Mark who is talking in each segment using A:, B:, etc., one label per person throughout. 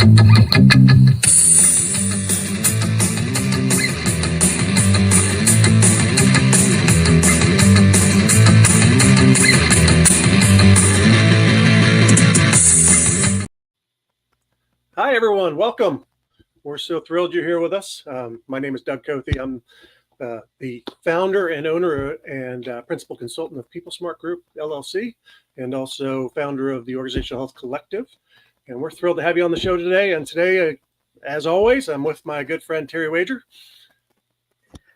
A: Hi, everyone. Welcome. We're so thrilled you're here with us. My name is Doug Cothe. I'm the founder and owner and principal consultant of PeopleSmart Group, LLC, and also founder of the Organizational Health Collective. And we're thrilled to have you on the show today. And today, as always, I'm with my good friend, Terry Wager.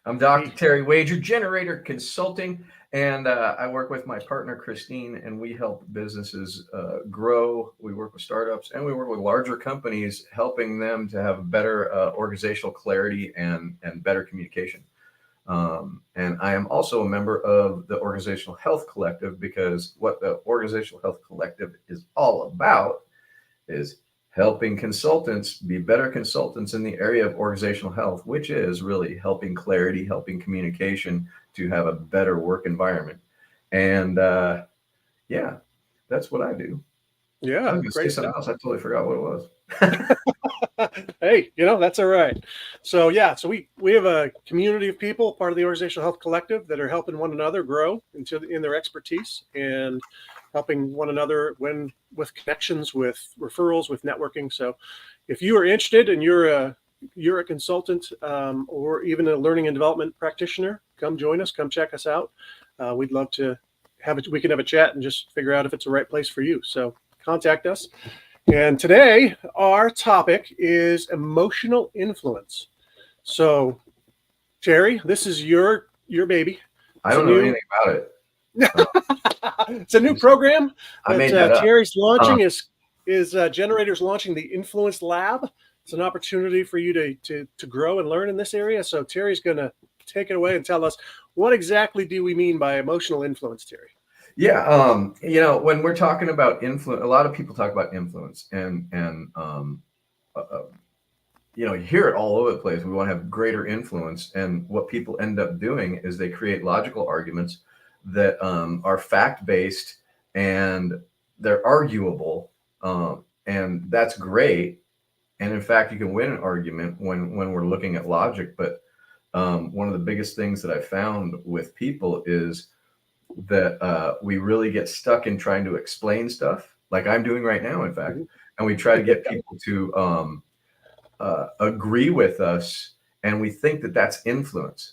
B: I'm Dr. Terry Wager, Generator Consulting, and I work with my partner, Christine, and we help businesses grow. We work with startups, and we work with larger companies, helping them to have better organizational clarity and better communication. And I am also a member of the Organizational Health Collective, because what the Organizational Health Collective is all about is helping consultants be better consultants in the area of organizational health, which is really helping clarity, helping communication to have a better work environment. And yeah, that's what I do.
A: Yeah,
B: I was going to say something else. I totally forgot what it was.
A: Hey, that's all right. So we have a community of people, part of the Organizational Health Collective, that are helping one another grow in their expertise and helping one another with connections, with referrals, with networking. So if you are interested and you're a consultant or even a learning and development practitioner, come join us, come check us out. We'd love to we can have a chat and just figure out if it's the right place for you. So contact us. And today our topic is emotional influence. So Terry, this is your baby.
B: I don't know anything about it.
A: It's a new program
B: that
A: Terry's launching. Is Generator's launching the Influence Lab. It's an opportunity for you to grow and learn in this area. So Terry's going to take it away and tell us, what exactly do we mean by emotional influence, Terry?
B: Yeah, when we're talking about influence, a lot of people talk about influence, and you hear it all over the place. We want to have greater influence, and what people end up doing is they create logical arguments that are fact-based, and they're arguable, and that's great. And in fact, you can win an argument when we're looking at logic. But one of the biggest things that I found with people is that we really get stuck in trying to explain stuff, like I'm doing right now, in fact, and we try to get people to agree with us, and we think that that's influence.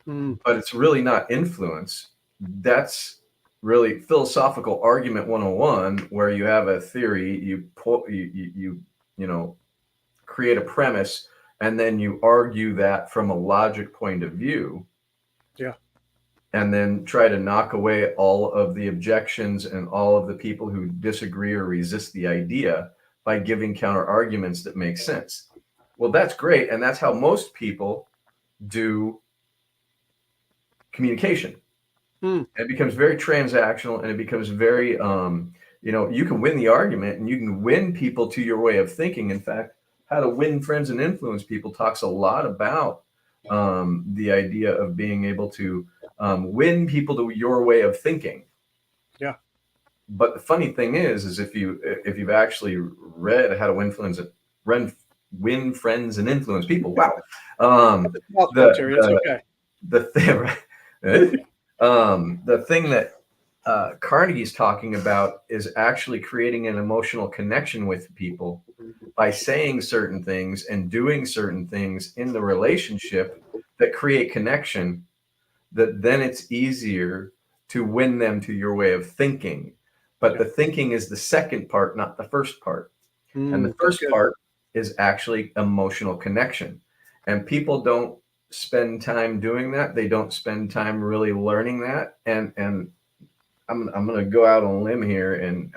B: But it's really not influence. That's really philosophical argument 101, where you have a theory, you create a premise, and then you argue that from a logic point of view.
A: Yeah.
B: And then try to knock away all of the objections and all of the people who disagree or resist the idea by giving counter arguments that make sense. Well, that's great. And that's how most people do communication. It becomes very transactional, and it becomes very, you can win the argument and you can win people to your way of thinking. In fact, How to Win Friends and Influence People talks a lot about the idea of being able to win people to your way of thinking.
A: Yeah.
B: But the funny thing is if you've actually read How to Win Friends and Influence People, wow. The thing that Carnegie's talking about is actually creating an emotional connection with people by saying certain things and doing certain things in the relationship that create connection, that then it's easier to win them to your way of thinking. But the thinking is the second part, not the first part. And the first part is actually emotional connection. And people don't spend time doing that. They don't spend time really learning that. And I'm going to go out on a limb here. And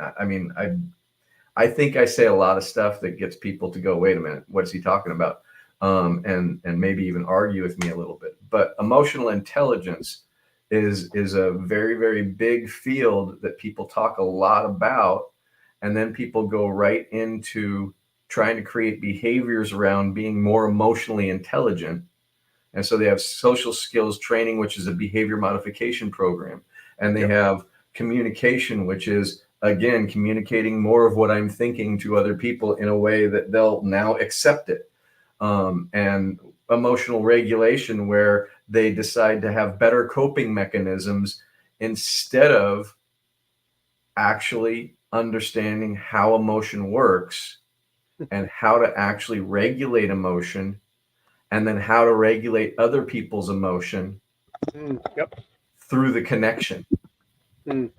B: I think I say a lot of stuff that gets people to go, wait a minute, what is he talking about? And maybe even argue with me a little bit. But emotional intelligence is a very, very big field that people talk a lot about. And then people go right into trying to create behaviors around being more emotionally intelligent. And so they have social skills training, which is a behavior modification program. And they have communication, which is again, communicating more of what I'm thinking to other people in a way that they'll now accept it. And emotional regulation, where they decide to have better coping mechanisms instead of actually understanding how emotion works and how to actually regulate emotion, and then how to regulate other people's emotion
A: Yep.
B: through the connection.
A: Mm.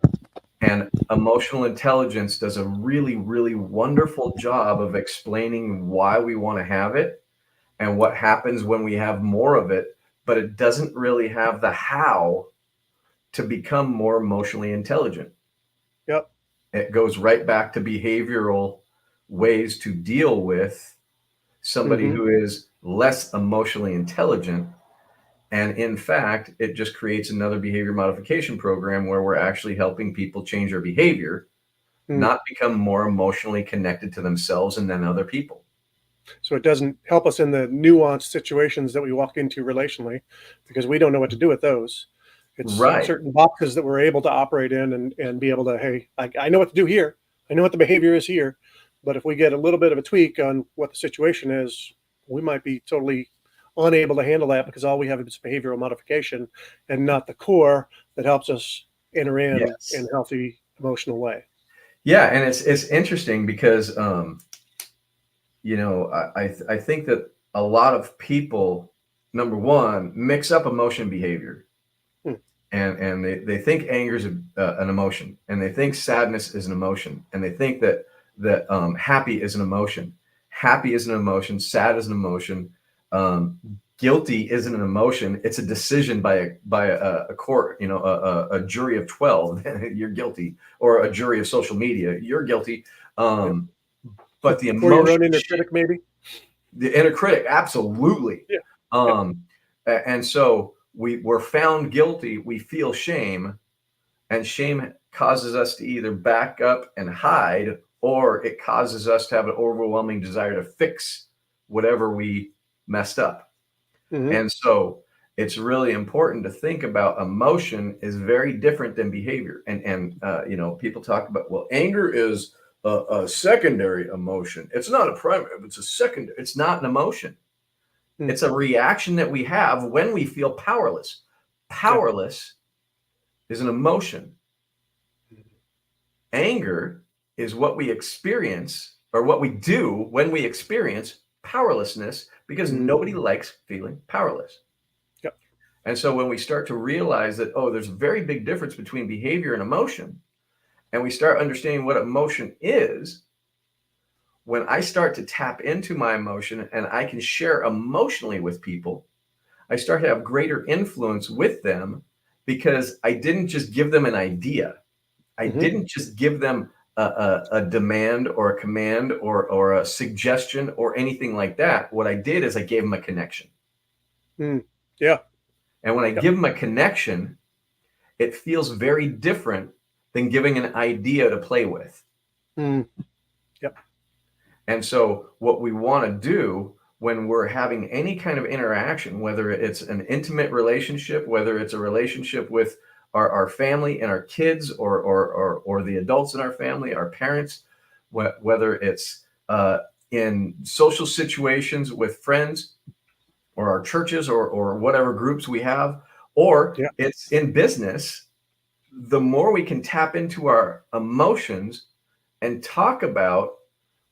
B: And emotional intelligence does a really, really wonderful job of explaining why we want to have it and what happens when we have more of it, but it doesn't really have the how to become more emotionally intelligent.
A: Yep.
B: It goes right back to behavioral ways to deal with somebody
A: Mm-hmm.
B: who is less emotionally intelligent. And in fact, it just creates another behavior modification program where we're actually helping people change their behavior, not become more emotionally connected to themselves and then other people.
A: So it doesn't help us in the nuanced situations that we walk into relationally, because we don't know what to do with those. It's
B: Right.
A: certain boxes that we're able to operate in and be able to, hey, I know what to do here. I know what the behavior is here. But if we get a little bit of a tweak on what the situation is, we might be totally unable to handle that because all we have is behavioral modification and not the core that helps us enter in
B: Yes.
A: a healthy emotional way.
B: Yeah, and it's interesting because I think that a lot of people, number one, mix up emotion and behavior,
A: Hmm.
B: and they think anger is an emotion, and they think sadness is an emotion, and they think that happy is an emotion. Happy is an emotion. Sad is an emotion. Um, Guilty isn't an emotion. It's a decision by a court, a jury of 12. You're guilty, or a jury of social media. You're guilty.
A: Yep.
B: Um, but the
A: Or your own
B: emotion
A: inner
B: shit,
A: critic, maybe.
B: the inner critic, absolutely.
A: Yeah. Yep.
B: Um, and so we're found guilty. We feel shame, and shame causes us to either back up and hide, or it causes us to have an overwhelming desire to fix whatever we messed up.
A: Mm-hmm.
B: And so it's really important to think about emotion is very different than behavior. And people talk about, well, anger is a secondary emotion. It's not a primary, it's a secondary. It's not an emotion.
A: Mm.
B: It's a reaction that we have when we feel powerless.
A: Yeah.
B: Powerless is an emotion. Anger is what we experience, or what we do when we experience powerlessness, because nobody likes feeling powerless.
A: Yep.
B: And so when we start to realize that, oh, there's a very big difference between behavior and emotion, and we start understanding what emotion is, when I start to tap into my emotion and I can share emotionally with people, I start to have greater influence with them, because I didn't just give them an idea. I
A: Mm-hmm.
B: didn't just give them a demand or a command or a suggestion or anything like that. What I did is I gave them a connection.
A: Yeah.
B: And when I
A: Yep.
B: give them a connection, it feels very different than giving an idea to play with.
A: Yep.
B: And so what we want to do when we're having any kind of interaction, whether it's an intimate relationship, whether it's a relationship with our family and our kids, or the adults in our family, our parents, whether it's in social situations with friends, or our churches, or whatever groups we have, or
A: Yeah.
B: it's in business, the more we can tap into our emotions and talk about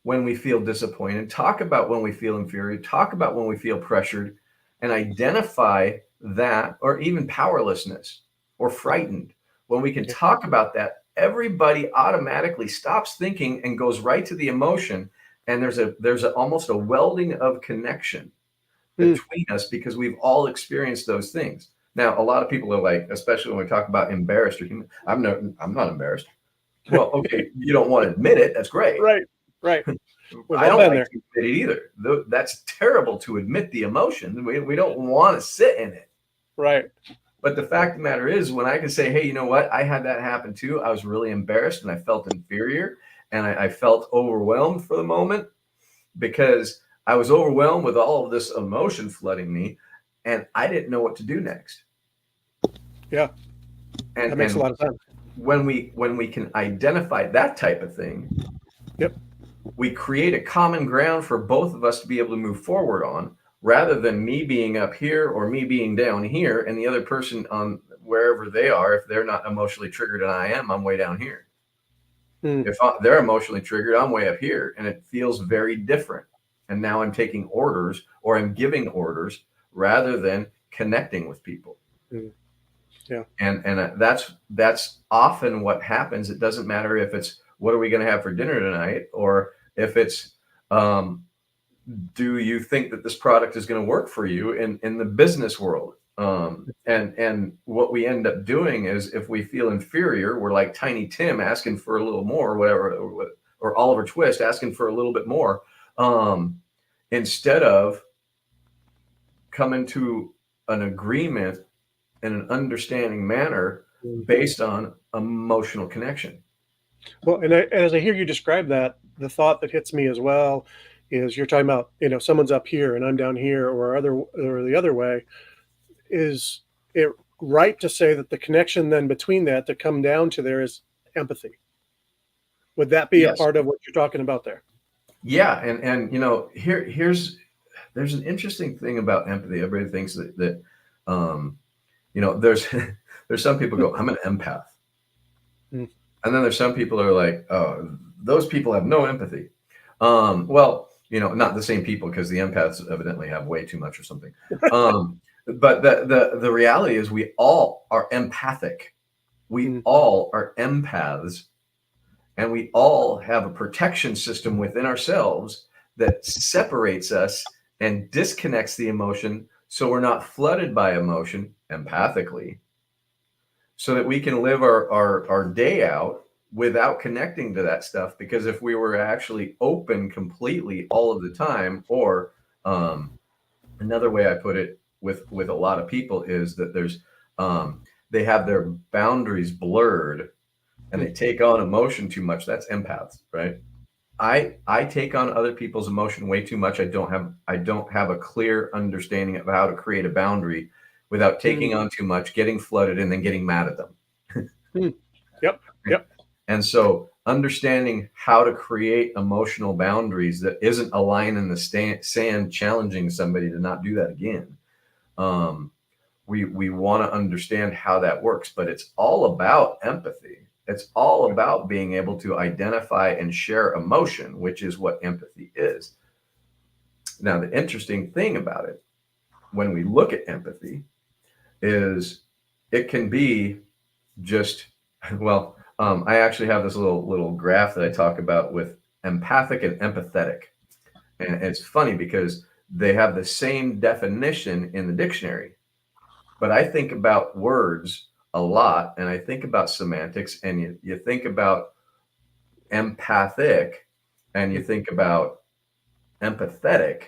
B: when we feel disappointed, talk about when we feel inferior, talk about when we feel pressured, and identify that, or even powerlessness or frightened. When we can
A: Yeah.
B: talk about that, everybody automatically stops thinking and goes right to the emotion. And there's almost a welding of connection between us, because we've all experienced those things. Now, a lot of people are like, especially when we talk about embarrassed or human, I'm not embarrassed. Well, okay, you don't want to admit it. That's great.
A: Right. Right. We've
B: I
A: all
B: don't
A: been
B: like
A: there.
B: to admit it either. That's terrible to admit the emotion. We don't want to sit in it.
A: Right.
B: But the fact of the matter is, when I can say, hey, you know what? I had that happen too. I was really embarrassed and I felt inferior, and I felt overwhelmed for the moment, because I was overwhelmed with all of this emotion flooding me, and I didn't know what to do next.
A: Yeah.
B: And
A: That makes a
B: and
A: lot of sense.
B: when we can identify that type of thing,
A: Yep.
B: we create a common ground for both of us to be able to move forward on, rather than me being up here or me being down here and the other person on wherever they are. If they're not emotionally triggered and I am, I'm way down here.
A: Mm.
B: If they're emotionally triggered, I'm way up here, and it feels very different. And now I'm taking orders, or I'm giving orders rather than connecting with people.
A: Mm. Yeah.
B: And that's often what happens. It doesn't matter if it's what are we going to have for dinner tonight, or if it's do you think that this product is going to work for you in the business world. And what we end up doing is, if we feel inferior, we're like Tiny Tim asking for a little more, or whatever, or Oliver Twist asking for a little bit more, instead of coming to an agreement in an understanding manner based on emotional connection.
A: Well, and as I hear you describe that, the thought that hits me as well is you're talking about, someone's up here and I'm down here, or the other way. Is it right to say that the connection then between that to come down to there is empathy? Would that be a
B: Yes.
A: part of what you're talking about there?
B: Yeah. And there's an interesting thing about empathy. Everybody thinks that there's there's some people go, I'm an empath.
A: Mm.
B: And then there's some people who are like, oh, those people have no empathy. Well, not the same people, because the empaths evidently have way too much or something. But the reality is, we all are empathic. We all are empaths, and we all have a protection system within ourselves that separates us and disconnects the emotion, so we're not flooded by emotion empathically, so that we can live our day out without connecting to that stuff. Because if we were actually open completely all of the time, or another way I put it with a lot of people is that there's they have their boundaries blurred, and they take on emotion too much. That's empaths, right? I take on other people's emotion way too much. I don't have a clear understanding of how to create a boundary without taking on too much, getting flooded, and then getting mad at them.
A: Yep.
B: And so, understanding how to create emotional boundaries that isn't a line in the sand challenging somebody to not do that again. We want to understand how that works, but it's all about empathy. It's all about being able to identify and share emotion, which is what empathy is. Now, the interesting thing about it, when we look at empathy, is it can be just, well, I actually have this little graph that I talk about with empathic and empathetic. And it's funny because they have the same definition in the dictionary. But I think about words a lot, and I think about semantics, and you think about empathic and you think about empathetic.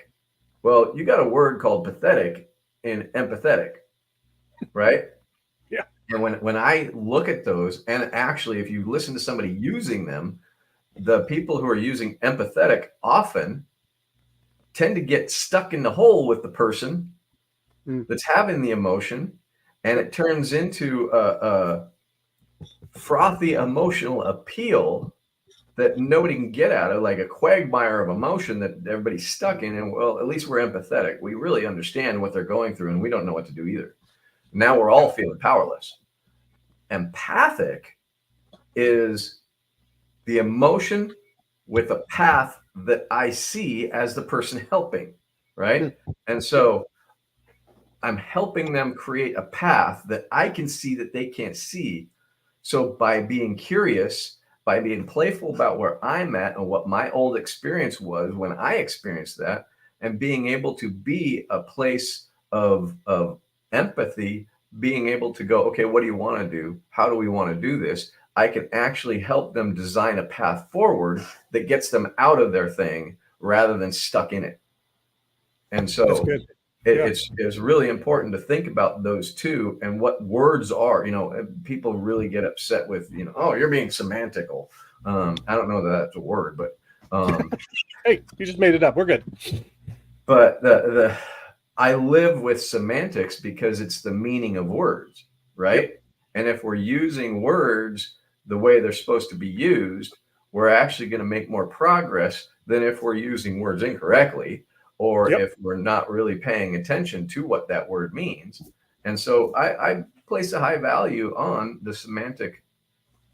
B: Well, you got a word called pathetic in empathetic, right?
A: Yeah.
B: And when I look at those, and actually, if you listen to somebody using them, the people who are using empathetic often tend to get stuck in the hole with the person that's having the emotion, and it turns into a frothy emotional appeal that nobody can get out of, like a quagmire of emotion that everybody's stuck in. And well, at least we're empathetic. We really understand what they're going through, and we don't know what to do either. Now we're all feeling powerless. Empathic is the emotion with a path that I see as the person helping, right? And so I'm helping them create a path that I can see that they can't see. So by being curious, by being playful about where I'm at and what my old experience was when I experienced that, and being able to be a place of empathy, being able to go, okay, what do you want to do? How do we want to do this? I can actually help them design a path forward that gets them out of their thing rather than stuck in it. And
A: That's
B: so
A: good.
B: it's really important to think about those two and what words are. People really get upset with, oh, you're being semantical. I don't know that that's a word, but
A: Hey, you just made it up. We're good.
B: but I live with semantics because it's the meaning of words, right? And if we're using words the way they're supposed to be used, we're actually going to make more progress than if we're using words incorrectly, or
A: Yep.
B: if we're not really paying attention to what that word means. And so I place a high value on the semantic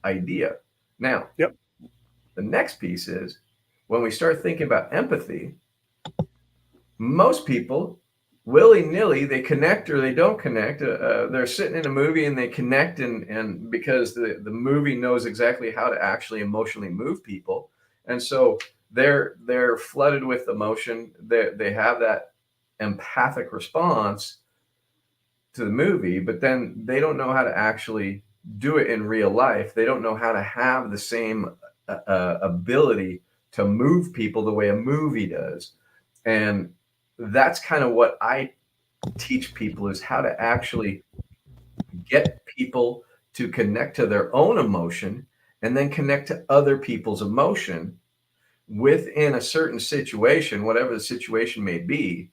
B: idea. Now,
A: Yep.
B: the next piece is when we start thinking about empathy, most people willy-nilly, they connect or they don't connect. They're sitting in a movie and they connect, and because the movie knows exactly how to actually emotionally move people, and so they're flooded with emotion. They have that empathic response to the movie, but then they don't know how to actually do it in real life. They don't know how to have the same ability to move people the way a movie does. And that's kind of what I teach people, is how to actually get people to connect to their own emotion and then connect to other people's emotion within a certain situation, whatever the situation may be.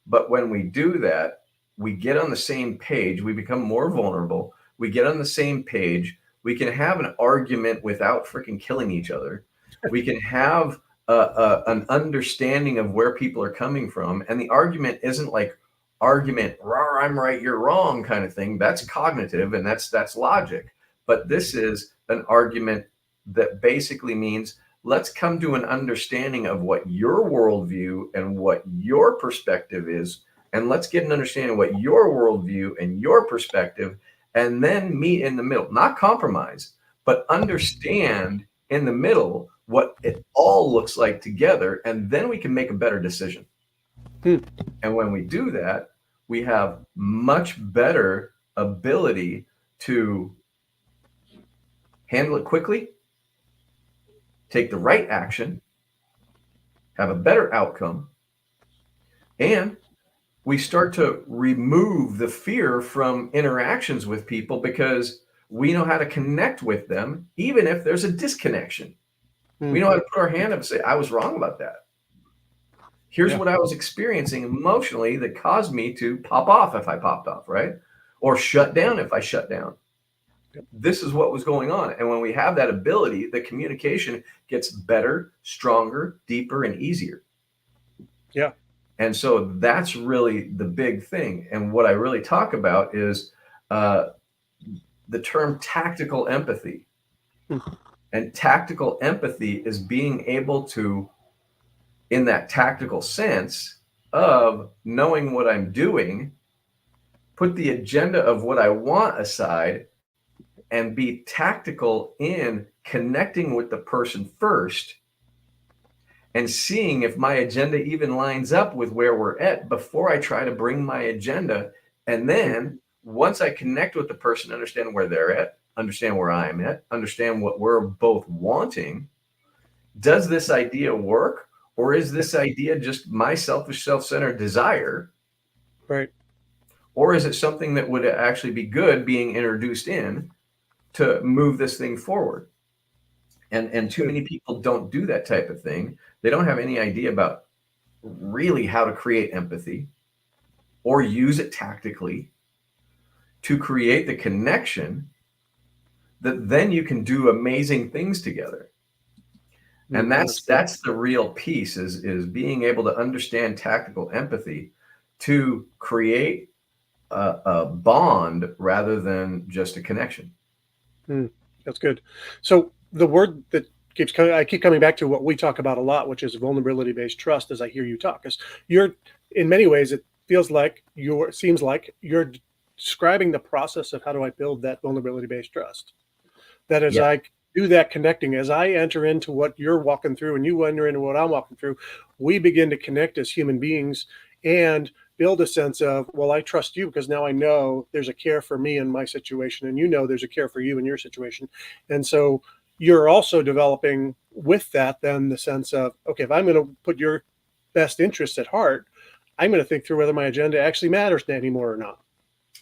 B: But when we do that, we get on the same page, we become more vulnerable, we get on the same page, we can have an argument without freaking killing each other. We can have an understanding of where people are coming from. And the argument isn't like argument, "Rawr, I'm right, you're wrong" kind of thing. That's cognitive and that's logic. But this is an argument that basically means let's come to an understanding of what your worldview and what your perspective is. And let's get an understanding of what your worldview and your perspective, and then meet in the middle, not compromise, but understand in the middle what it all looks like together. And then we can make a better decision. And when we do that, we have much better ability to handle it quickly, take the right action, have a better outcome, and we start to remove the fear from interactions with people because we know how to connect with them, even if there's a disconnection. We know how to put our hand up and say, I was wrong about that. Here's what I was experiencing emotionally that caused me to pop off if I popped off, right? Or shut down if I shut down. This is what was going on. And when we have that ability, the communication gets better, stronger, deeper, and easier.
A: Yeah.
B: And so that's really the big thing. And what I really talk about is the term tactical empathy. And tactical empathy is being able to, in that tactical sense of knowing what I'm doing, put the agenda of what I want aside and be tactical in connecting with the person first and seeing if my agenda even lines up with where we're at before I try to bring my agenda. And then once I connect with the person, understand where they're at, understand where I'm at, understand what we're both wanting, does this idea work? Or is this idea just my selfish, self-centered desire?
A: Right.
B: Or is it something that would actually be good being introduced in to move this thing forward? And too many people don't do that type of thing. They don't have any idea about really how to create empathy or use it tactically to create the connection that then you can do amazing things together. And that's the real piece is being able to understand tactical empathy to create a bond rather than just a connection.
A: That's good. So the word that I keep coming back to what we talk about a lot, which is vulnerability-based trust, as I hear you talk, is you're, in many ways, it seems like you're describing the process of how do I build that vulnerability-based trust. That as I do that connecting, as I enter into what you're walking through and you enter into what I'm walking through, we begin to connect as human beings and build a sense of, well, I trust you because now I know there's a care for me in my situation, and you know there's a care for you in your situation. And so you're also developing with that then the sense of, okay, if I'm going to put your best interests at heart, I'm going to think through whether my agenda actually matters anymore or not.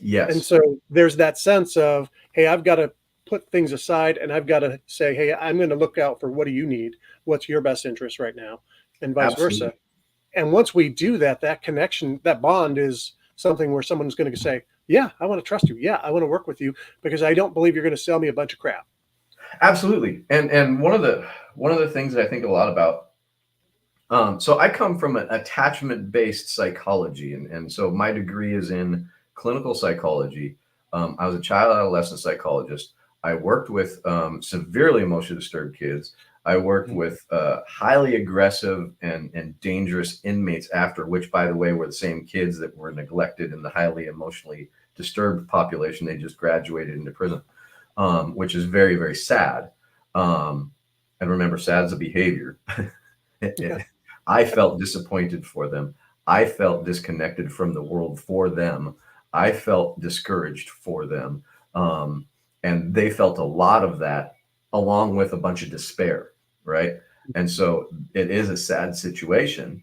B: Yes.
A: And so there's that sense of, hey, I've got to put things aside and I've got to say, hey, I'm going to look out for what do you need? What's your best interest right now? And vice versa. And once we do that, that connection, that bond is something where someone's going to say, yeah, I want to trust you. Yeah, I want to work with you because I don't believe you're going to sell me a bunch of crap.
B: Absolutely. And one of the things that I think a lot about, so I come from an attachment based psychology, and so my degree is in clinical psychology. I was a child adolescent psychologist. I worked with severely emotionally disturbed kids. I worked
A: Mhm.
B: with highly aggressive and dangerous inmates after, which, by the way, were the same kids that were neglected in the highly emotionally disturbed population. They just graduated into prison, which is very, very sad. Um, and remember, sad is a behavior.
A: Yeah.
B: I felt disappointed for them. I felt disconnected from the world for them. I felt discouraged for them. Um, and they felt a lot of that along with a bunch of despair, right? And so it is a sad situation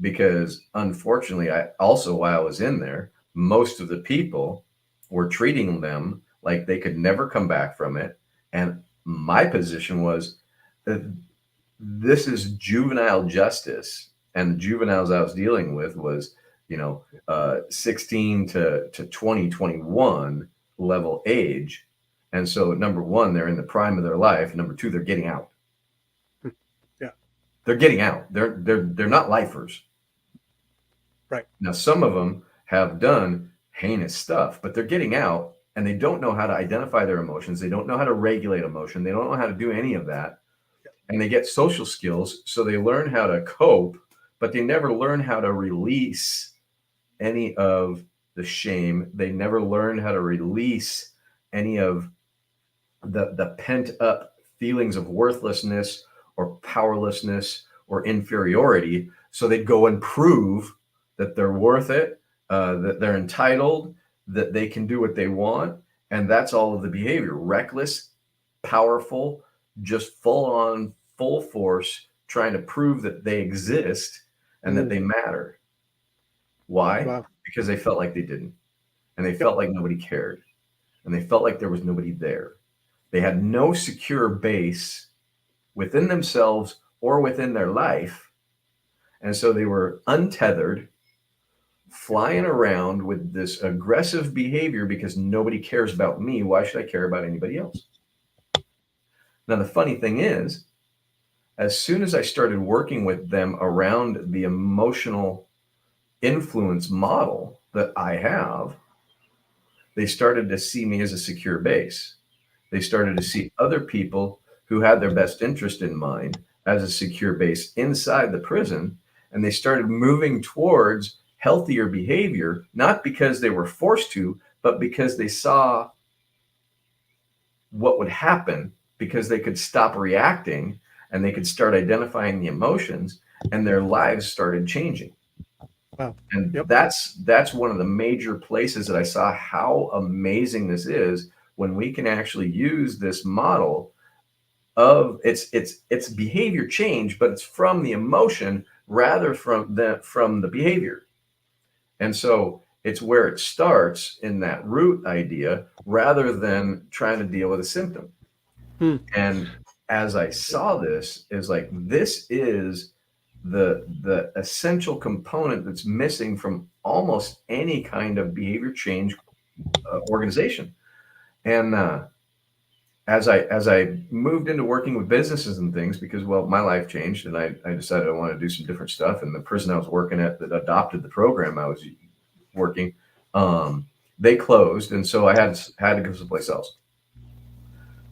B: because unfortunately, I also, while I was in there, most of the people were treating them like they could never come back from it. And my position was that this is juvenile justice, and the juveniles I was dealing with was 16 to 20, 21 level age. And so number one, they're in the prime of their life. Number two, they're getting out.
A: Yeah.
B: They're getting out. They're not lifers.
A: Right.
B: Now some of them have done heinous stuff, but they're getting out and they don't know how to identify their emotions. They don't know how to regulate emotion. They don't know how to do any of that, and they get social skills. So they learn how to cope, but they never learn how to release any of the shame. They never learn how to release any of the pent up feelings of worthlessness or powerlessness or inferiority. So they go and prove that they're worth it, that they're entitled, that they can do what they want. And that's all of the behavior: reckless, powerful, just full on, full force, trying to prove that they exist and that
A: Mm.
B: they matter. Why?
A: Wow.
B: Because they felt like they didn't. And they
A: Yep.
B: felt like nobody cared. And they felt like there was nobody there. They had no secure base within themselves or within their life. And so they were untethered, flying around with this aggressive behavior because nobody cares about me. Why should I care about anybody else? Now, the funny thing is, as soon as I started working with them around the emotional influence model that I have, they started to see me as a secure base. They started to see other people who had their best interest in mind as a secure base inside the prison. And they started moving towards healthier behavior, not because they were forced to, but because they saw what would happen, because they could stop reacting and they could start identifying the emotions, and their lives started changing.
A: Wow.
B: And
A: Yep.
B: that's one of the major places that I saw how amazing this is when we can actually use this model of it's behavior change, but it's from the emotion rather from the behavior. And so it's where it starts in that root idea rather than trying to deal with a symptom.
A: Hmm.
B: And as I saw this, is like this is the essential component that's missing from almost any kind of behavior change organization. And as I moved into working with businesses and things, because well, my life changed, and I decided I wanted to do some different stuff. And the prison I was working at that adopted the program I was working, they closed, and so I had to go someplace else.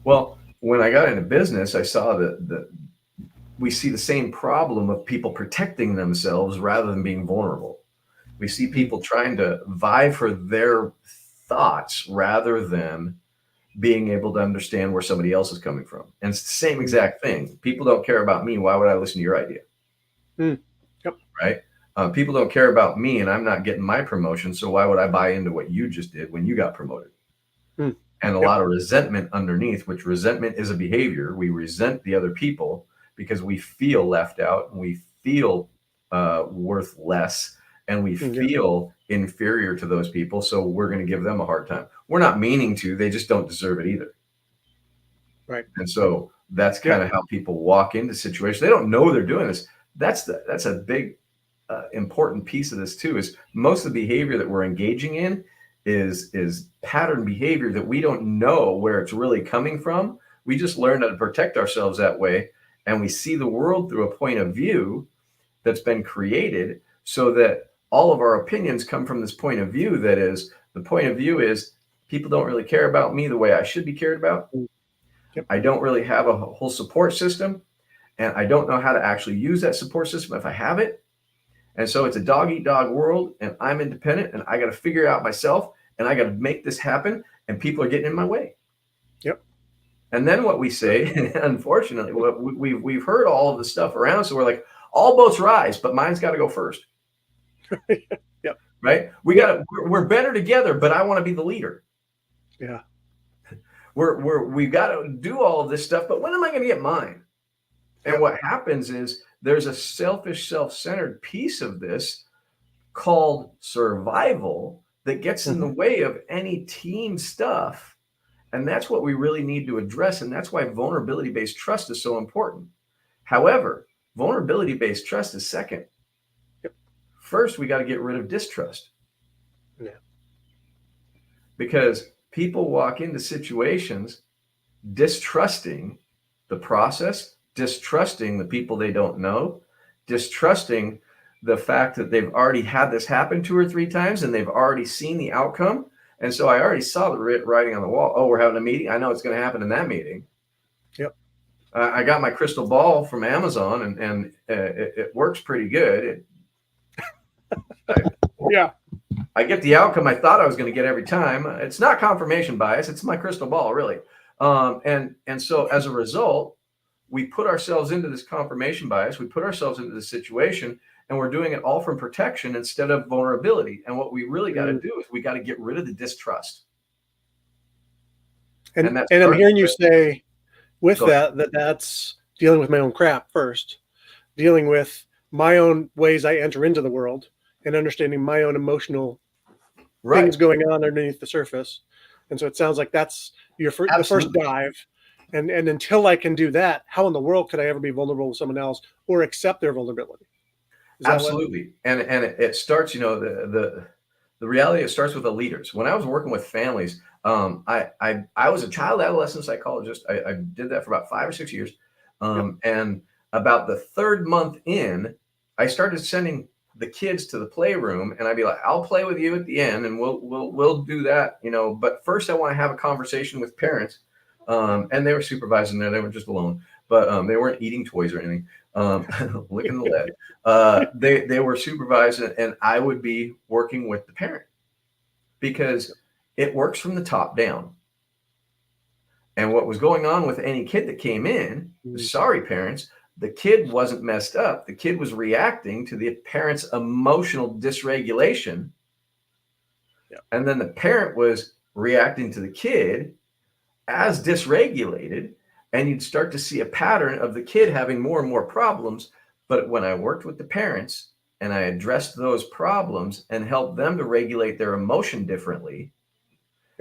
B: Well, when I got into business, I saw that we see the same problem of people protecting themselves rather than being vulnerable. We see
A: Hmm.
B: people trying to vie for their thoughts rather than being able to understand where somebody else is coming from. And it's the same
A: Hmm.
B: exact thing. People don't care about me. Why would I listen to your idea?
A: Hmm. Yep.
B: Right? People don't care about me, and I'm not getting my promotion. So why would I buy into what you just did when you got promoted?
A: Hmm.
B: And a
A: Yep.
B: lot of resentment underneath, which resentment is a behavior. We resent the other people because we feel left out and we feel worth less and we
A: Yeah.
B: feel inferior to those people. So we're going to give them a hard time. We're not meaning to, they just don't deserve it either.
A: Right.
B: And
A: Right.
B: so that's
A: Yeah.
B: kind of how people walk into situations. They don't know they're doing this. That's a big important piece of this too is most of the behavior that we're engaging in is pattern behavior that we don't know where it's really coming from. We just learn how to protect ourselves that way, and we see the world through a point of view that's been created so that all of our opinions come from this point of view. That is, the point of view is people don't really care about me the way I should be cared about.
A: Yep.
B: I don't really have a whole support system, and I don't know how to actually use that support system if I have it. And so it's a dog eat dog world, and I'm independent, and I got to figure it out myself, and I got to make this happen, and people are getting in my way.
A: Yep.
B: And then what we say, unfortunately, we've heard all of the stuff around, so we're like, all boats rise, but mine's got to go first.
A: Yep.
B: Right? We're better together, but I want to be the leader.
A: Yeah.
B: We've got to do all of this stuff, but when am I going to get mine? And
A: Yep.
B: what happens is there's a selfish, self-centered piece of this called survival that gets in the way of any team stuff. And that's what we really need to address. And that's why vulnerability-based trust is so important. However, vulnerability-based trust is second.
A: Yep.
B: First, we got to get rid of distrust.
A: Yeah.
B: Because people walk into situations distrusting the process, distrusting the people they don't know, distrusting the fact that they've already had this happen 2 or 3 times and they've already seen the outcome. And so I already saw the writing on the wall. Oh, we're having a meeting. I know it's going to happen in that meeting.
A: Yep.
B: I got my crystal ball from Amazon, and it works pretty good.
A: Yeah.
B: I get the outcome I thought I was going to get every time. It's not confirmation bias. It's my crystal ball, really. And so as a result, we put ourselves into this confirmation bias. We put ourselves into this situation, and we're doing it all from protection instead of vulnerability. And what we really got to do is we got to get rid of the distrust.
A: And I'm hearing you say with that's dealing with my own crap first, dealing with my own ways I enter into the world and understanding my own emotional things going on underneath the surface. And so it sounds like that's the first dive. And until I can do that, how in the world could I ever be vulnerable with someone else or accept their vulnerability?
B: Absolutely. And it starts, the reality, it starts with the leaders. When I was working with families, I was a child adolescent psychologist. I did that for about 5 or 6 years. And about the 3rd month in, I started sending the kids to the playroom, and I'd be like, I'll play with you at the end, and we'll do that, but first I want to have a conversation with parents. And they were supervising there. They were just alone, but they weren't eating toys or anything, licking the lead. They were supervising, and I would be working with the parent because it works from the top down. And what was going on with any kid that came in, sorry, parents, the kid wasn't messed up. The kid was reacting to the parent's emotional dysregulation. Yep. And then the parent was reacting to the kid as dysregulated, and you'd start to see a pattern of the kid having more and more problems. But when I worked with the parents and I addressed those problems and helped them to regulate their emotion differently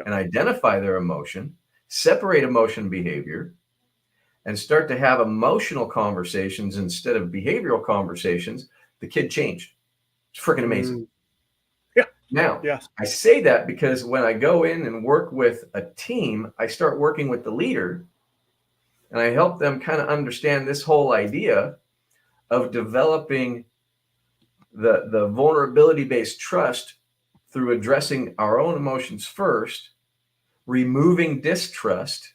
B: and identify their emotion, separate emotion and behavior, and start to have emotional conversations instead of behavioral conversations, the kid changed. It's freaking amazing. Now, I say that because when I go in and work with a team, I start working with the leader, and I help them kind of understand this whole idea of developing the vulnerability-based trust through addressing our own emotions first, removing distrust,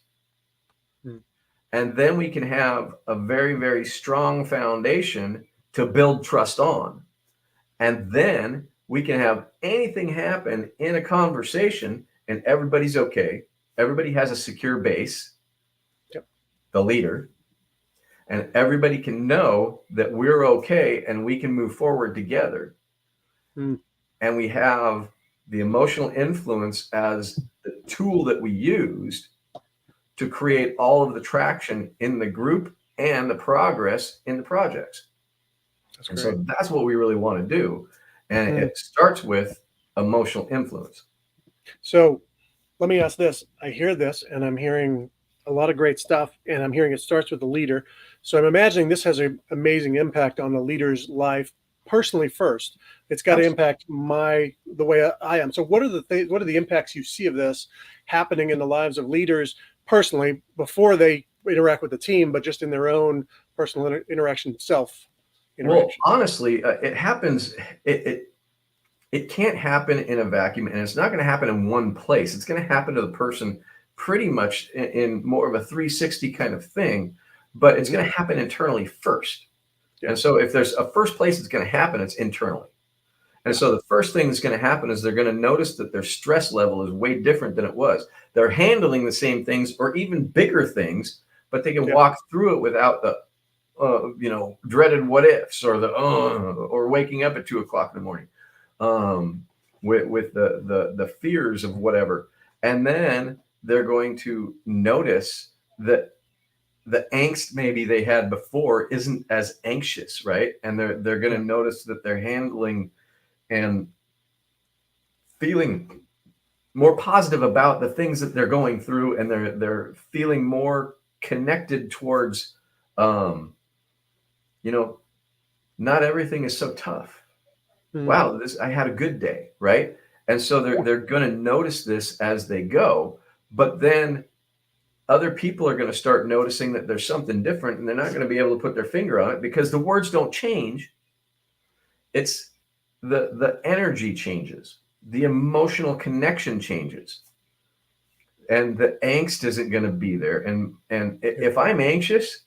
B: and then we can have a very, very strong foundation to build trust on. And then we can have anything happen in a conversation and everybody's okay. Everybody has a secure base, the leader, and everybody can know that we're okay and we can move forward together. And we have the emotional influence as the tool that we used to create all of the traction in the group and the progress in the projects. And so that's what we really want to do. And it starts with emotional influence.
A: So let me ask this. I hear this, and I'm hearing a lot of great stuff, and I'm hearing it starts with the leader. So I'm imagining this has an amazing impact on the leader's life personally first. It's got to impact the way I am. So what are the impacts you see of this happening in the lives of leaders personally before they interact with the team, but just in their own personal interaction, self
B: Well,
A: interaction?
B: honestly, it happens. It can't happen in a vacuum, and it's not going to happen in one place. It's going to happen to the person pretty much in more of a 360 kind of thing, but it's going to happen internally first.
A: Yeah.
B: And so if there's a first place it's going to happen, it's internally. And so the first thing that's going to happen is they're going to notice that their stress level is way different than it was. They're handling the same things or even bigger things, but they can walk through it without the dreaded what ifs or or waking up at 2 o'clock in the morning with the fears of whatever. And then they're going to notice that the angst maybe they had before isn't as anxious, right? And they're going to notice that they're handling and feeling more positive about the things that they're going through, and they're feeling more connected towards not everything is so tough. Wow, I had a good day, right? And so they're going to notice this as they go, but then other people are going to start noticing that there's something different, and they're not going to be able to put their finger on it because the words don't change. It's the energy changes, the emotional connection changes, and the angst isn't going to be there. And if I'm anxious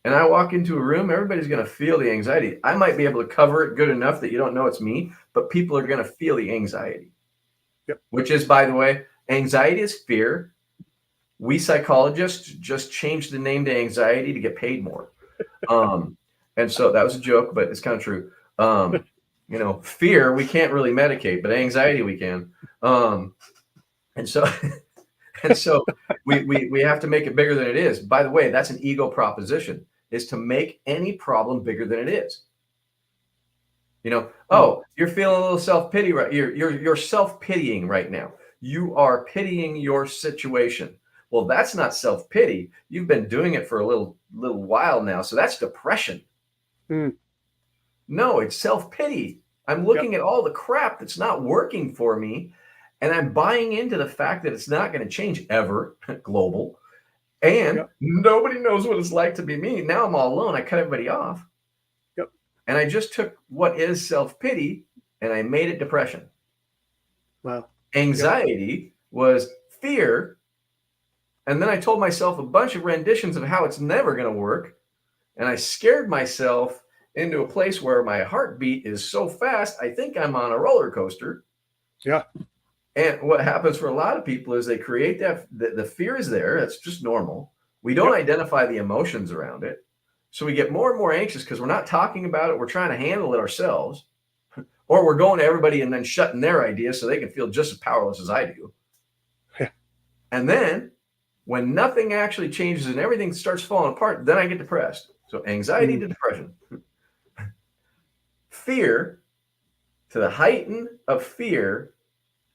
B: and I walk into a room, everybody's going to feel the anxiety. I might be able to cover it good enough that you don't know it's me, but people are going to feel the anxiety. Which is, by the way, anxiety is fear. We psychologists just changed the name to anxiety to get paid more. And so that was a joke, but it's kind of true. Fear we can't really medicate, but anxiety we can. And so we have to make it bigger than it is. By the way, that's an ego proposition, is to make any problem bigger than it is. You're feeling a little self-pity, right? You're self-pitying right now. You are pitying your situation. Well, that's not self-pity. You've been doing it for a little while now. So that's depression. No, it's self-pity. I'm looking at all the crap that's not working for me, and I'm buying into the fact that it's not going to change ever, global. And nobody knows what it's like to be me. Now I'm all alone. I cut everybody off. And I just took what is self-pity and I made it depression.
A: Wow.
B: Anxiety was fear. And then I told myself a bunch of renditions of how it's never going to work. And I scared myself into a place where my heartbeat is so fast, I think I'm on a roller coaster.
A: Yeah.
B: And what happens for a lot of people is they create that, the fear is there. That's just normal. We don't identify the emotions around it. So we get more and more anxious because we're not talking about it. We're trying to handle it ourselves, or we're going to everybody and then shutting their ideas so they can feel just as powerless as I do. And then when nothing actually changes and everything starts falling apart, then I get depressed. So anxiety to depression. Fear to the heighten of fear,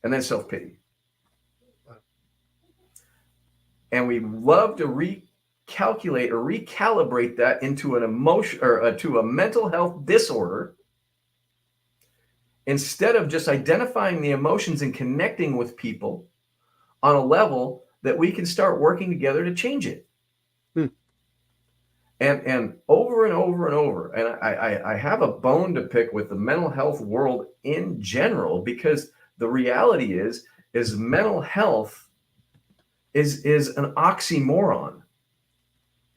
B: and then self-pity. And we love to recalculate or recalibrate that into an emotion or to a mental health disorder, instead of just identifying the emotions and connecting with people on a level that we can start working together to change it. And over and over and over. And I have a bone to pick with the mental health world in general, because the reality is mental health is an oxymoron,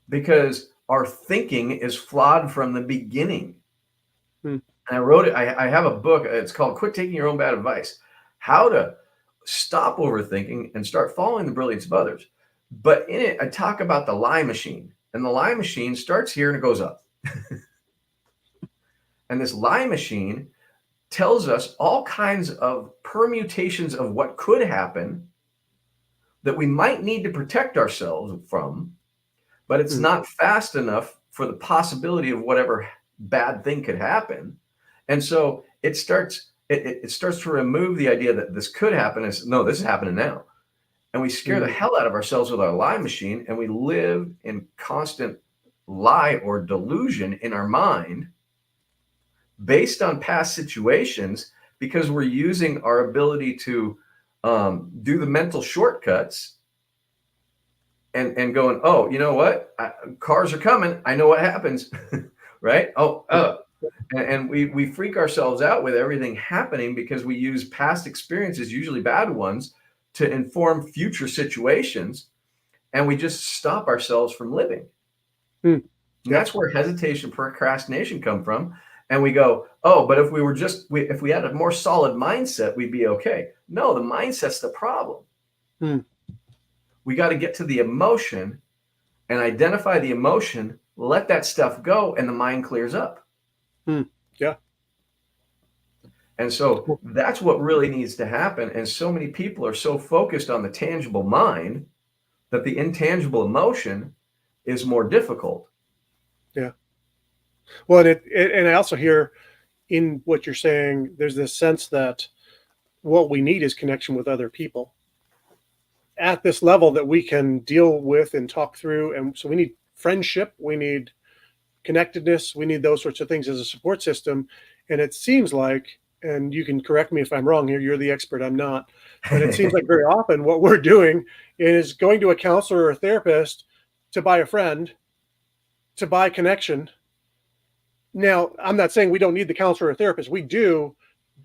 B: because our thinking is flawed from the beginning. And I wrote it. I have a book. It's called Quit Taking Your Own Bad Advice: How to Stop Overthinking and Start Following the Brilliance of Others. But in it, I talk about the lie machine. And the lie machine starts here and it goes up. And this lie machine tells us all kinds of permutations of what could happen that we might need to protect ourselves from, but it's not fast enough for the possibility of whatever bad thing could happen. And so it starts to remove the idea that this could happen. No, this is happening now. And we scare the hell out of ourselves with our lie machine, and we live in constant lie or delusion in our mind based on past situations because we're using our ability to do the mental shortcuts and going, oh, you know what? Cars are coming. I know what happens, right? And we freak ourselves out with everything happening because we use past experiences, usually bad ones, to inform future situations, and we just stop ourselves from living.
A: Hmm.
B: And that's where hesitation, procrastination come from. And we go, oh, but if we were if we had a more solid mindset, we'd be okay. No, the mindset's the problem.
A: Hmm.
B: We got to get to the emotion and identify the emotion, let that stuff go, and the mind clears up.
A: Yeah.
B: And so that's what really needs to happen. And so many people are so focused on the tangible mind that the intangible emotion is more difficult.
A: Yeah. Well, and I also hear in what you're saying, there's this sense that what we need is connection with other people at this level that we can deal with and talk through. And so we need friendship, we need connectedness, we need those sorts of things as a support system. And it seems like, and you can correct me if I'm wrong here, you're the expert, I'm not, but it seems like very often what we're doing is going to a counselor or a therapist to buy a friend, to buy connection. Now, I'm not saying we don't need the counselor or therapist. We do,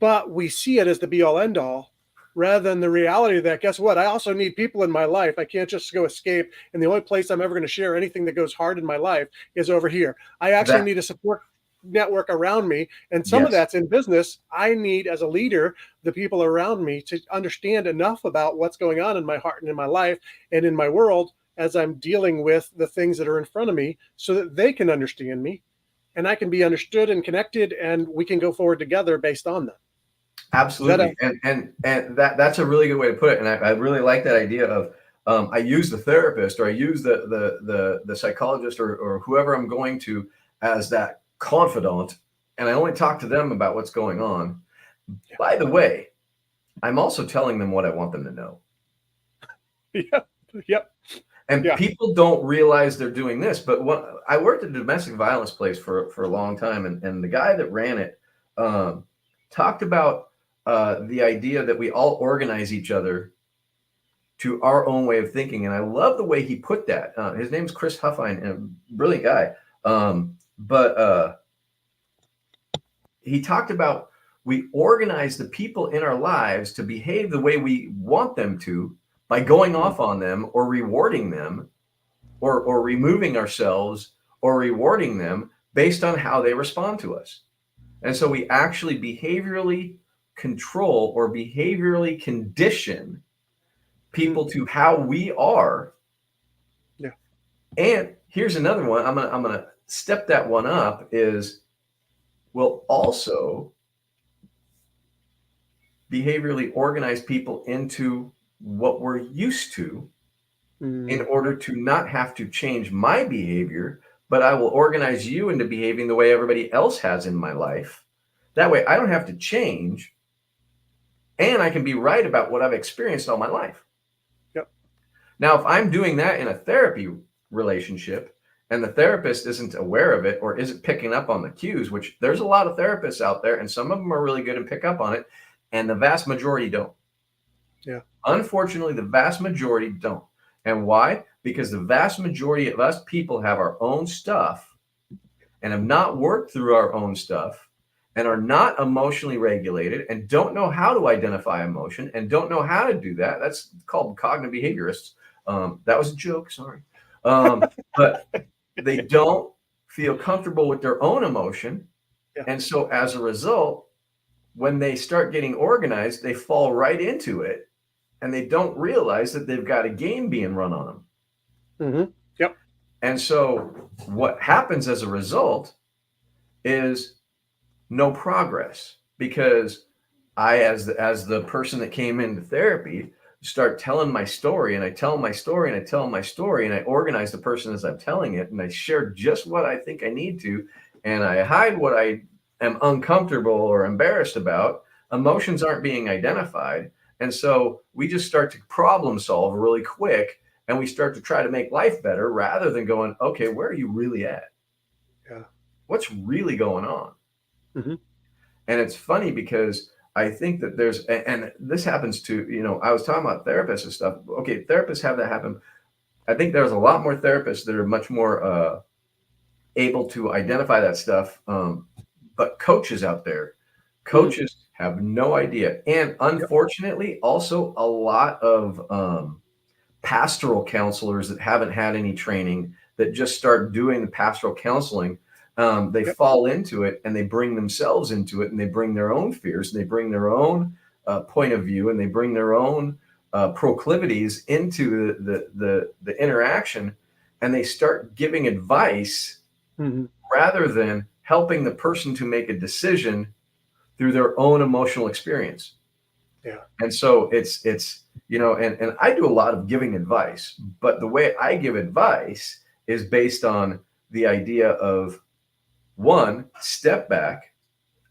A: but we see it as the be all end all rather than the reality that, guess what? I also need people in my life. I can't just go escape. And the only place I'm ever going to share anything that goes hard in my life is over here. I actually need a support network around me. And some of that's in business. I need, as a leader, the people around me to understand enough about what's going on in my heart and in my life and in my world as I'm dealing with the things that are in front of me so that they can understand me and I can be understood and connected, and we can go forward together based on that.
B: Absolutely, and that's a really good way to put it. And I really like that idea of I use the therapist or I use the psychologist or whoever I'm going to as that confidant, and I only talk to them about what's going on. Yeah. By the way, I'm also telling them what I want them to know.
A: Yep. Yep.
B: And people don't realize they're doing this. But I worked at a domestic violence place for a long time, and the guy that ran it talked about the idea that we all organize each other to our own way of thinking. And I love the way he put that. His name's Chris Huffine, a brilliant guy. But he talked about we organize the people in our lives to behave the way we want them to by going off on them or rewarding them or removing ourselves or rewarding them based on how they respond to us. And so we actually behaviorally control or behaviorally condition people to how we are.
A: Yeah.
B: And here's another one. I'm gonna step that one up is we'll also behaviorally organize people into what we're used to in order to not have to change my behavior, but I will organize you into behaving the way everybody else has in my life. That way I don't have to change and I can be right about what I've experienced all my life.
A: Yep.
B: Now, if I'm doing that in a therapy relationship and the therapist isn't aware of it or isn't picking up on the cues, which there's a lot of therapists out there and some of them are really good and pick up on it, and the vast majority don't.
A: Yeah.
B: Unfortunately, the vast majority don't. And why? Because the vast majority of us people have our own stuff and have not worked through our own stuff and are not emotionally regulated and don't know how to identify emotion and don't know how to do that. That's called cognitive behaviorists. That was a joke, sorry. But they don't feel comfortable with their own emotion. Yeah. And so as a result, when they start getting organized, they fall right into it. And they don't realize that they've got a game being run on them.
A: Mm-hmm. Yep.
B: And so what happens as a result is no progress because I, as the person that came into therapy, start telling my story and I tell my story and I tell my story and I organize the person as I'm telling it and I share just what I think I need to and I hide what I am uncomfortable or embarrassed about. Emotions aren't being identified. And so we just start to problem solve really quick and we start to try to make life better rather than going, okay, where are you really at?
A: Yeah.
B: What's really going on?
A: Hmm.
B: And it's funny because I think that and this happens to, I was talking about therapists and stuff. Okay, therapists have that happen. I think there's a lot more therapists that are much more able to identify that stuff. But coaches out there,
A: Hmm.
B: coaches have no idea. And
A: Yep.
B: unfortunately, also a lot of pastoral counselors that haven't had any training that just start doing the pastoral counseling. They
A: Yep.
B: fall into it and they bring themselves into it, and they bring their own fears and they bring their own point of view, and they bring their own proclivities into the interaction, and they start giving advice
A: Hmm.
B: rather than helping the person to make a decision through their own emotional experience.
A: Yeah.
B: And so and I do a lot of giving advice, but the way I give advice is based on the idea of, one, step back,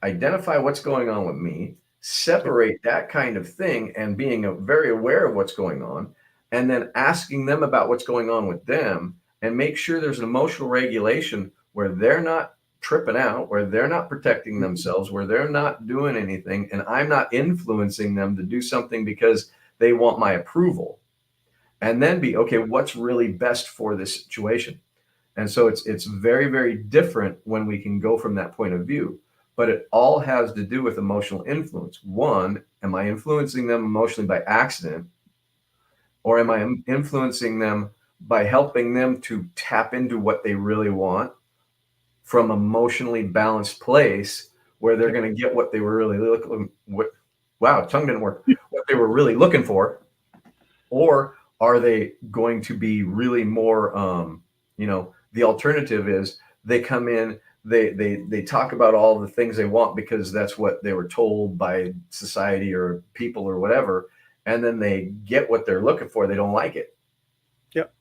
B: identify what's going on with me,
A: Yep.
B: separate that kind of thing and being very aware of what's going on, and then asking them about what's going on with them, and make sure there's an emotional regulation where they're not tripping out, where they're not protecting
A: Mhm.
B: themselves, where they're not doing anything, and I'm not influencing them to do something because they want my approval. And then be okay, what's really best for this situation? And so it's very, very different when we can go from that point of view. But it all has to do with emotional influence. One, am I influencing them emotionally by accident? Or am
A: Yep.
B: I influencing them by helping them to tap into what they really want from emotionally balanced place where they're
A: Yep.
B: going to get what they were really looking what wow, tongue didn't work. What they were really looking for, or are they going to be really more the alternative is they come in, they talk about all the things they want because that's what they were told by society or people or whatever, and then they get what they're looking for, they don't like it,
A: Yep.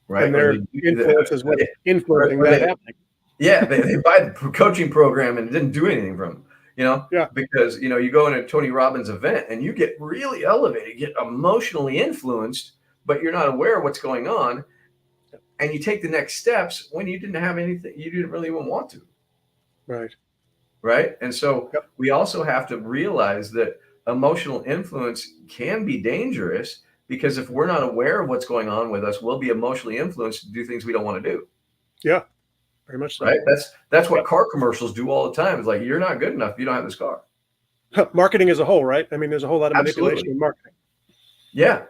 B: right?
A: And their influence is what's influencing
B: Or
A: that
B: they
A: happening.
B: yeah, they buy the coaching program and it didn't do anything for them,
A: Yeah.
B: because you go in a Tony Robbins event and you get really elevated, get emotionally influenced, but you're not aware of what's going on,
A: Yep.
B: and you take the next steps when you didn't have anything, you didn't really even want to,
A: Right.
B: right? And so
A: Yep.
B: we also have to realize that emotional influence can be dangerous, because if we're not aware of what's going on with us, we'll be emotionally influenced to do things we don't want to do.
A: Yeah. Very much so.
B: Right? That's what
A: Yep.
B: car commercials do all the time. It's like, you're not good enough if you don't have this car.
A: Marketing as a whole, right? I mean, there's a whole lot of manipulation
B: Absolutely.
A: in marketing.
B: Yeah.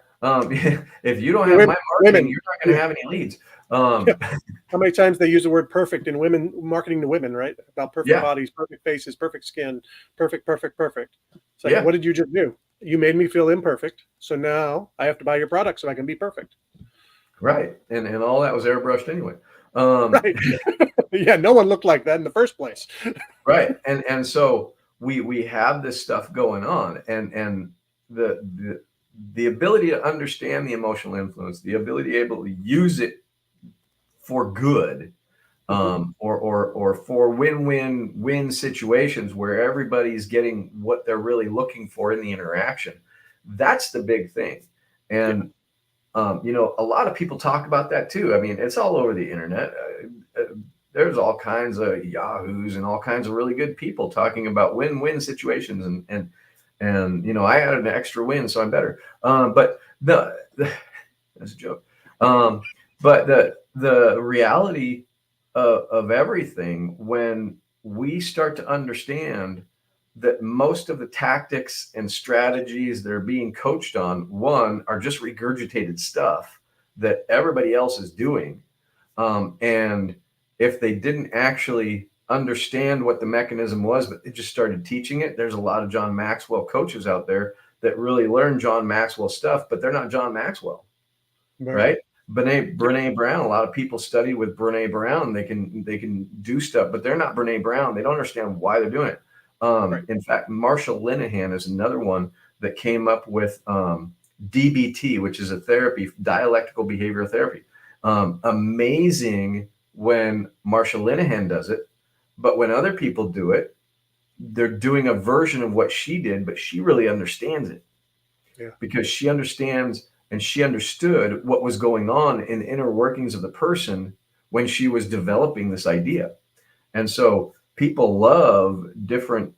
B: If you don't
A: And
B: have my marketing,
A: women.
B: you're not going
A: Yeah.
B: to have any leads.
A: Yeah. How many times they use the word perfect in women marketing to women, right? About perfect
B: Yeah.
A: bodies, perfect faces, perfect skin, perfect, perfect, perfect. It's like,
B: Yeah.
A: what did you just do? You made me feel imperfect. So now I have to buy your product so I can be perfect.
B: Right. And all that was airbrushed anyway. Um,
A: Right. Yeah. No one looked like that in the first place.
B: right. And so we have this stuff going on, and the ability to understand the emotional influence, the ability to able to use it for good,
A: Hmm.
B: or for win-win-win situations where everybody's getting what they're really looking for in the interaction. That's the big thing.
A: Yeah.
B: And a lot of people talk about that too. I mean, it's all over the internet. There's all kinds of yahoos and all kinds of really good people talking about win-win situations, and I added an extra win, so I'm better. But that's a joke. Um, but the reality of everything, when we start to understand that most of the tactics and strategies that are being coached on, one, are just regurgitated stuff that everybody else is doing. And if they didn't actually understand what the mechanism was, but they just started teaching it, there's a lot of John Maxwell coaches out there that really learn John Maxwell stuff, but they're not John Maxwell,
A: Right.
B: right? Brene Brown. A lot of people study with Brene Brown. They can do stuff, but they're not Brene Brown. They don't understand why they're doing it.
A: Right.
B: In fact, Marshall Linehan is another one that came up with DBT, which is a therapy, dialectical behavioral therapy. Amazing when Marshall Linehan does it, but when other people do it, they're doing a version of what she did, but she really understands it,
A: Yeah.
B: because she understands and she understood what was going on in the inner workings of the person when she was developing this idea. And so people love different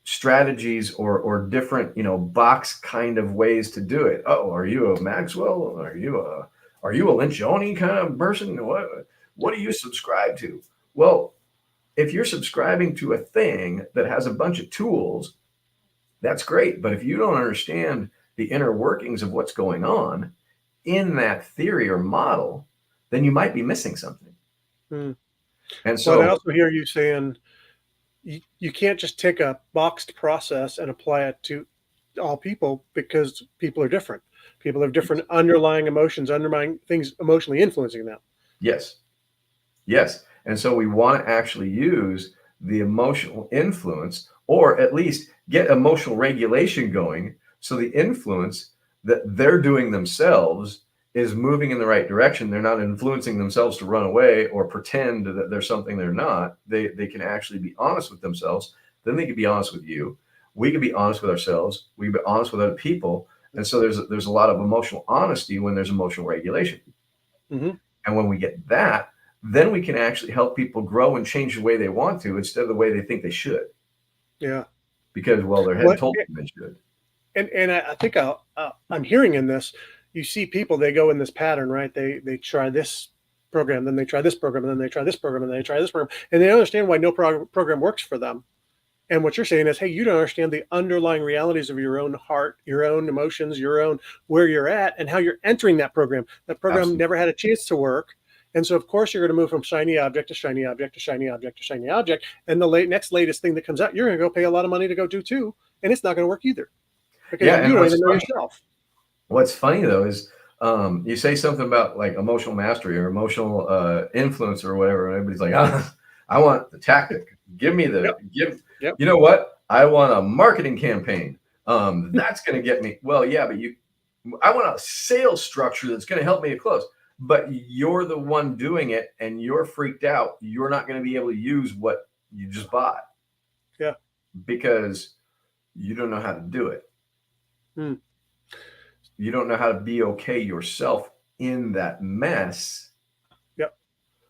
B: strategies or different, box kind of ways to do it. Oh, are you a Maxwell? Are you a Lencioni kind of person? What do you subscribe to? Well, if you're subscribing to a thing that has a bunch of tools, that's great. But if you don't understand the inner workings of what's going on in that theory or model, then you might be missing something.
A: Hmm.
B: And
A: But I
B: so,
A: also hear you saying you can't just take a boxed process and apply it to all people, because people are different. People have different underlying emotions, underlying things emotionally influencing them.
B: yes, yes. And so we want to actually use the emotional influence, or at least get emotional regulation going, so the influence that they're doing themselves is moving in the right direction. They're not influencing themselves to run away or pretend that they're something they're not. They can actually be honest with themselves. Then they can be honest with you. We can be honest with ourselves. We can be honest with other people. And so there's a lot of emotional honesty when there's emotional regulation.
A: Hmm.
B: And when we get that, then we can actually help people grow and change the way they want to, instead of the way they think they should,
A: Yeah.
B: because, well, their head
A: What
B: told them they should.
A: and I think I'm hearing in this, you see people, they go in this pattern, right? They try this program, then they try this program, and then they try this program, and then they try this program, and they understand why no program works for them. And what you're saying is, hey, you don't understand the underlying realities of your own heart, your own emotions, your own where you're at, and how you're entering that program. That program
B: Absolutely.
A: never had a chance to work. And so, of course, you're going to move from shiny object to shiny object to shiny object to shiny object. And the next latest thing that comes out, you're going to go pay a lot of money to go do too. And it's not going to work either, because
B: Yeah.
A: you
B: And
A: don't even know yourself.
B: what's funny though is, you say something about like emotional mastery or emotional influence or whatever, and everybody's like, ah, I want the tactic. Give me
A: Yep. Yep.
B: you know what? I want a marketing campaign. That's going to get me. Well, yeah, but I want a sales structure that's going to help me to close. But you're the one doing it and you're freaked out. You're not going to be able to use what you just bought
A: Yeah.
B: because you don't know how to do it.
A: Hmm.
B: You don't know how to be okay yourself in that mess.
A: Yep.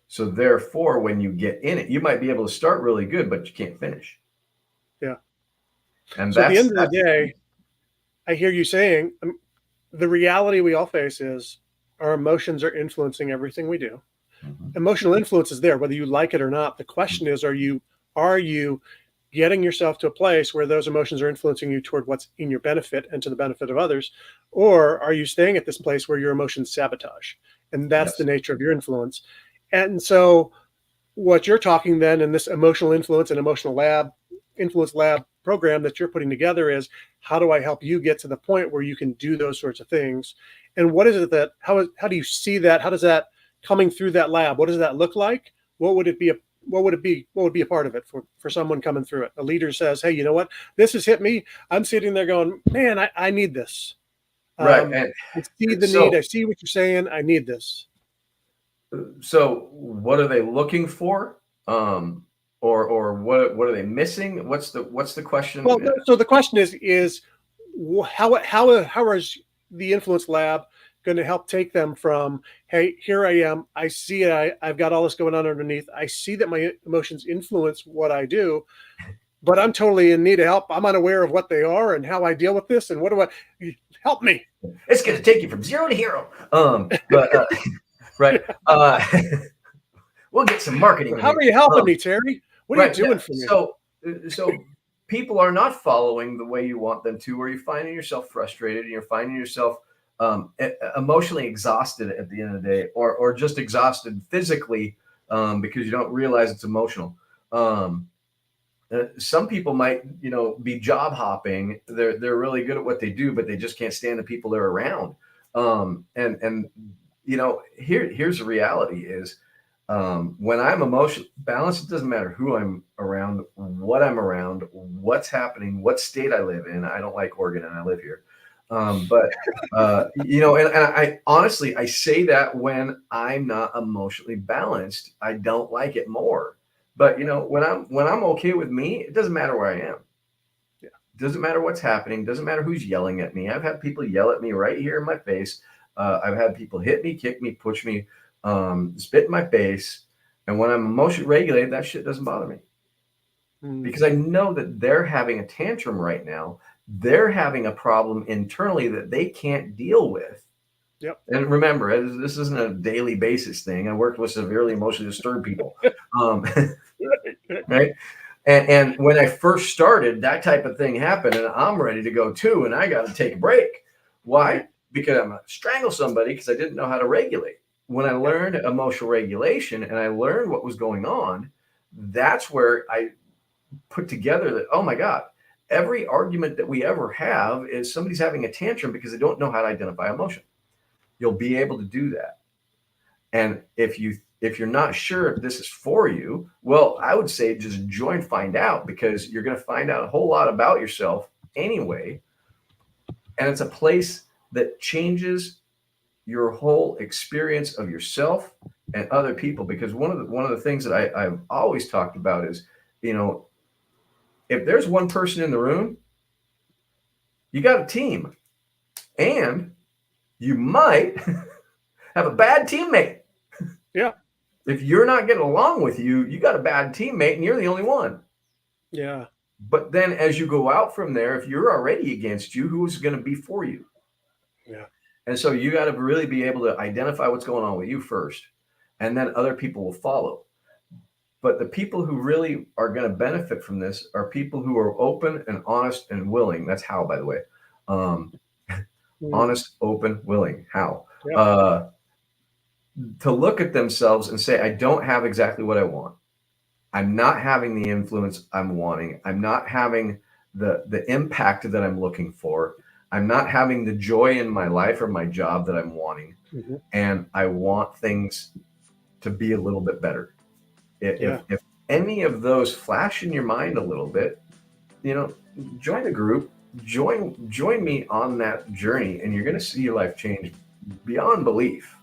B: So therefore, when you get in it, you might be able to start really good, but you can't finish.
A: Yeah.
B: And
A: So at the end of the
B: that's
A: day, I hear you saying, the reality we all face is our emotions are influencing everything we do.
B: Mhm.
A: Emotional influence is there, whether you like it or not. The question is, are you getting yourself to a place where those emotions are influencing you toward what's in your benefit and to the benefit of others? Or are you staying at this place where your emotions sabotage? And that's the
B: Yes.
A: nature of your influence. And so what you're talking then in this emotional influence and emotional lab influence lab program that you're putting together is, how do I help you get to the point where you can do those sorts of things? And what is it that, how do you see that? How does that coming through that lab, what does that look like? What would it be? What would be a part of it for someone coming through it? A leader says, hey, you know what? This has hit me. I'm sitting there going, man, I need this.
B: Right.
A: Um,
B: And
A: I see the need.
B: so,
A: I see what you're saying. I need this.
B: so what are they looking for? Or what are they missing? What's the
A: Well,
B: question?
A: no, so the question is how is the influence lab going to help take them from, hey, here I am, I see it, I've got all this going on underneath, I see that my emotions influence what I do, but I'm totally in need of help. I'm unaware of what they are and how I deal with this, and what do I help me?
B: It's going to take you from zero to hero. But right. We'll get some marketing in
A: How
B: here.
A: are you helping me, Terry? What are you
B: Right. Yeah.
A: doing for me?
B: So people are not following the way you want them to, or you're finding yourself frustrated and you're finding yourself emotionally exhausted at the end of the day, or just exhausted physically, because you don't realize it's emotional. Um, some people might, be job hopping. They're really good at what they do, but they just can't stand the people they're around. And here's the reality is, when I'm emotionally balanced, it doesn't matter who I'm around, what I'm around, what's happening, what state I live in. I don't like Oregon and I live here. And I honestly, I say that when I'm not emotionally balanced, I don't like it more. But when I'm okay with me, it doesn't matter where I am.
A: Yeah.
B: It doesn't matter what's happening. Doesn't matter who's yelling at me. I've had people yell at me right here in my face. I've had people hit me, kick me, push me, spit in my face. And when I'm emotionally regulated, that shit doesn't bother me because I know that they're having a tantrum right now. They're having a problem internally that they can't deal with.
A: Yep.
B: And remember, this isn't a daily basis thing. I worked with severely emotionally disturbed people. Right. And when I first started, that type of thing happened, and I'm ready to go too, and I got to take a break. Why?
A: Right.
B: Because I'm going to strangle somebody because I didn't know how to regulate. When I learned emotional regulation and I learned what was going on, that's where I put together that, oh my God, every argument that we ever have is somebody's having a tantrum because they don't know how to identify emotion. You'll be able to do that. And if you're not sure if this is for you, well, I would say just join Find Out, because you're going to find out a whole lot about yourself anyway. And it's a place that changes your whole experience of yourself and other people. Because one of the things that I've always talked about is, if there's one person in the room, you got a team, and you might have a bad teammate.
A: Yeah.
B: If you're not getting along with you got a bad teammate and you're the only one.
A: Yeah.
B: But then as you go out from there, if you're already against you, who's going to be for you?
A: Yeah.
B: And so you got to really be able to identify what's going on with you first, and then other people will follow. But the people who really are going to benefit from this are people who are open and honest and willing. That's how, by the way. Honest, open, willing. How?
A: Yeah.
B: To look at themselves and say, I don't have exactly what I want. I'm not having the influence I'm wanting. I'm not having the impact that I'm looking for. I'm not having the joy in my life or my job that I'm wanting. And I want things to be a little bit better. If any of those flash in your mind a little bit, join the group, join me on that journey, and you're going to see your life change beyond belief.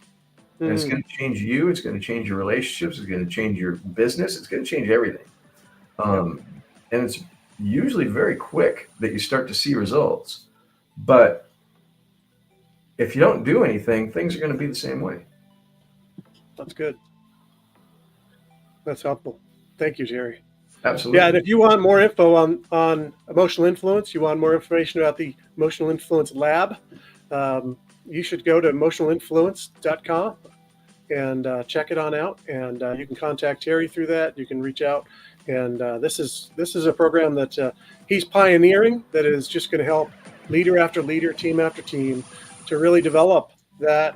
B: And it's going to change you. It's going to change your relationships. It's going to change your business. It's going to change everything. And it's usually very quick that you start to see results. But if you don't do anything, things are going to be the same way.
A: That's good. That's helpful. Thank you, Jerry.
B: Absolutely.
A: Yeah, and if you want more info on emotional influence, you want more information about the Emotional Influence Lab, you should go to emotionalinfluence.com and check it on out. And you can contact Terry through that. You can reach out. And this is a program that he's pioneering that is just going to help leader after leader, team after team, to really develop that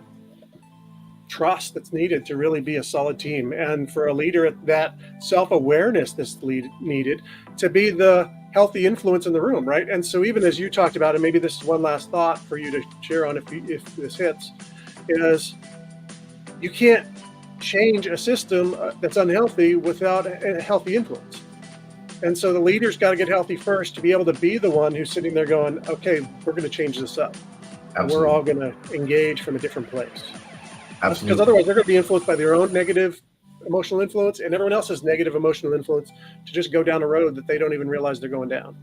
A: trust that's needed to really be a solid team, and for a leader, that self-awareness that's needed to be the healthy influence in the room, right? And so even as you talked about, and maybe this is one last thought for you to share on if this hits, is you can't change a system that's unhealthy without a healthy influence. And so the leader's got to get healthy first to be able to be the one who's sitting there going, okay, we're going to change this up. And we're all going to engage from a different place.
B: Absolutely.
A: Because otherwise they're going to be influenced by their own negative emotional influence and everyone else's negative emotional influence to just go down a road that they don't even realize they're going down.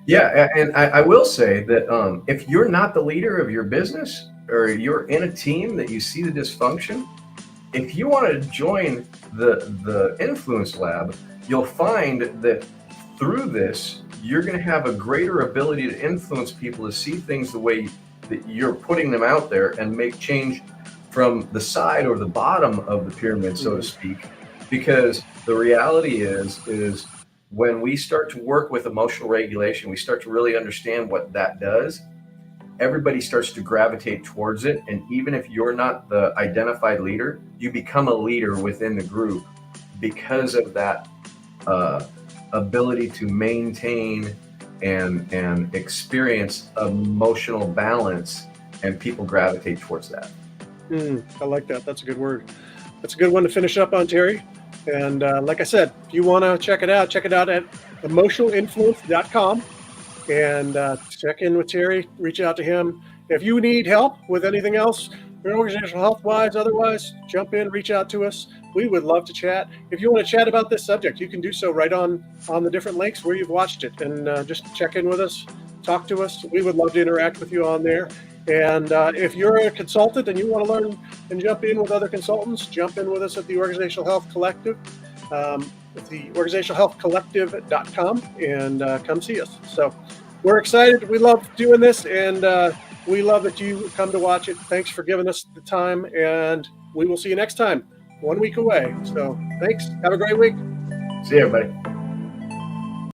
B: Yeah. And I will say that if you're not the leader of your business, or you're in a team that you see the dysfunction, if you want to join the Influence Lab, you'll find that through this, you're going to have a greater ability to influence people to see things the way that you're putting them out there, and make change from the side or the bottom of the pyramid, so to speak. Because the reality is when we start to work with emotional regulation, we start to really understand what that does. Everybody starts to gravitate towards it. And even if you're not the identified leader, you become a leader within the group because of that ability to maintain and experience emotional balance, and people gravitate towards that.
A: I like that. That's a good word. That's a good one to finish up on, Terry. And like I said, if you want to check it out at emotionalinfluence.com and check in with Terry, reach out to him. If you need help with anything else, organizational health wise, otherwise, jump in, reach out to us. We would love to chat. If you want to chat about this subject, you can do so right on the different links where you've watched it, and just check in with us, talk to us. We would love to interact with you on there. And if you're a consultant and you want to learn and jump in with other consultants, jump in with us at the Organizational Health Collective, at the organizationalhealthcollective.com, and come see us. So we're excited. We love doing this, and we love that you come to watch it. Thanks for giving us the time, and we will see you next time, 1 week away. So thanks. Have a great week.
B: See you, everybody.